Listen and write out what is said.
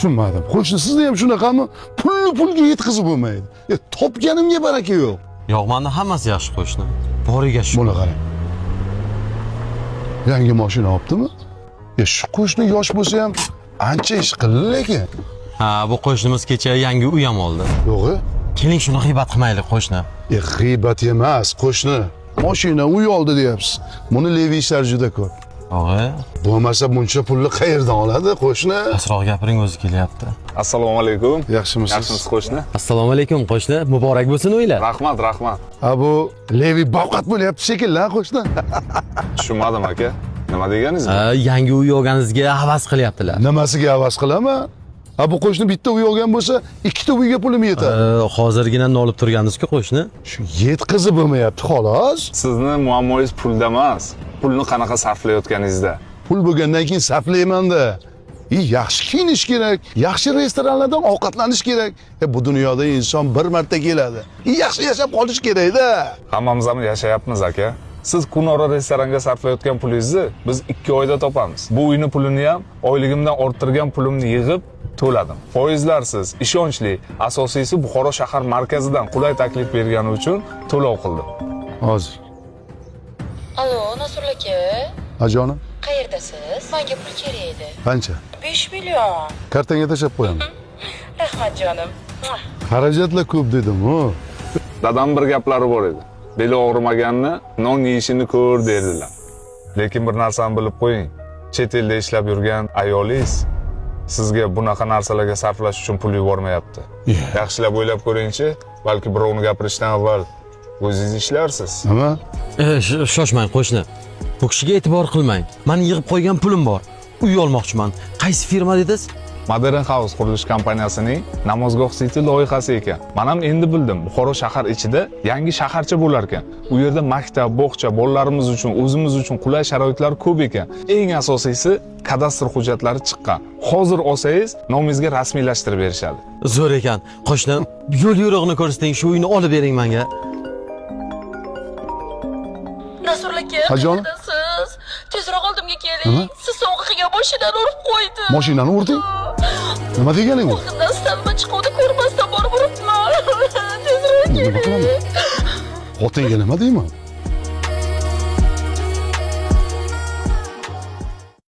Tushunmadim. Qo'shni sizni ham shunaqami? Pulga yetkazib bo'lmaydi. Topganimga baraka yo'q. Yo'q, menda hammasi yaxshi qo'shni. Boriga shu. Buni qarang. Yangi mashina olibdimi? Shu qo'shni yosh bo'lsa ham ancha ish qildi lekin. Ha, bu qo'shnimiz kecha yangi uy ham oldi. Yo'g'i? Keling shuni g'iybat qilmaylik qo'shni. G'iybat emas, qo'shni. Mashina uy oldi deyapsiz. Buni levi ishlar juda ko'p. Og'a, Bo'lmasa buncha pulni qayerdan oladi qo'shni? asroq gapiring o'zi kelyapti. Assalomu alaykum. Yaxshimisiz? Yaxshimisiz qo'shni? Assalomu alaykum qo'shni. Muborak bo'lsin uylar. Rahmat, rahmat. Ha bu levi bavqat bo'lyapti shekilli, ha qo'shni? Tushunmadim aka. Nima deganingiz? Yangi uy olganingizga havas qilyaptilar. Nimasiga havas qilaman? Ha bu qo'shni bitta uy olgan bo'lsa, ikkita uyga pulim yetadi. Hozirgina olib turgandingiz-ku qo'shni. Shu yetkazib bo'lmayapti, xolos. Sizni muammongiz pulda emas. Pulni qanaqa sarflayotganingizda. Pul bo'lgandan keyin sarflayman-da. Yaxshi kiyinish kerak, yaxshi restoranlardan ovqatlanish kerak. Bu dunyoda inson bir marta keladi. Yaxshi yashab qolish kerak-da. Hammamiz ham yashayapmiz aka. Siz kunora restoranga sarflayotgan pulingizni biz 2 oyda topamiz. Bu uyni pulini ham oyligimdan orttirgan pulimni yig'ib to'ladim. Foizlarsiz, ishonchli, asosiysi Buxoro shahar markazidan qulay taklif bergani uchun to'lov qildim. Hozir. Alo, Nasr aka. Ajonim, Qayerdasiz? Menga pul kerak edi. qancha? 5 million. Kartanga tashab qo'yaman. Rahmat jonim. Xarajatlar ko'p dedim-ku. Dadam bir gaplari bor edi. Beli og'rimaganni non yeyishini ko'r derdilar. Lekin bir narsani bilib qo'ying. Chet elda ishlab yurgan ayolingiz sizga bunaqa narsalarga sarflash uchun pul yubormayapti. Yaxshilab o'ylab ko'ring-chi, balki birovni gapirishdan avval o'zingiz ishlarsiz. Nima? Shoshmang qo'shni. Bu kishiga e'tibor qilmang. Meni yig'ib qo'ygan pulim bor. Uy olmoqchiman. Qaysi firma dedingiz? Modern House qurilish kompaniyasining Namozgoh City loyihasi ekan. Men ham endi bildim, Buxoro shahar ichida yangi shaharcha bo'lar ekan. U yerda maktab, bog'cha, bolalarimiz uchun, o'zimiz uchun qulay sharoitlar ko'p ekan. Eng asosiysi kadastr hujjatlari chiqqan. Hozir olsangiz, nomingizga rasmiylashtirib berishadi. Zo'r ekan. Qo'shni, yo'l yo'riqni ko'rsating, shu uyni olib bering menga. Nasr aka, Hajon? qayerdasiz? Tezroq oldimga Nima? keling. Siz sovg'iga mashinani urib qo'ydi. Mashinani urding? Nima deganing bu? Nastamma chiquvdi, ko'rmasdan borib uribman. Tezroq Nima keling. qilaman? Xotinga nima deyman?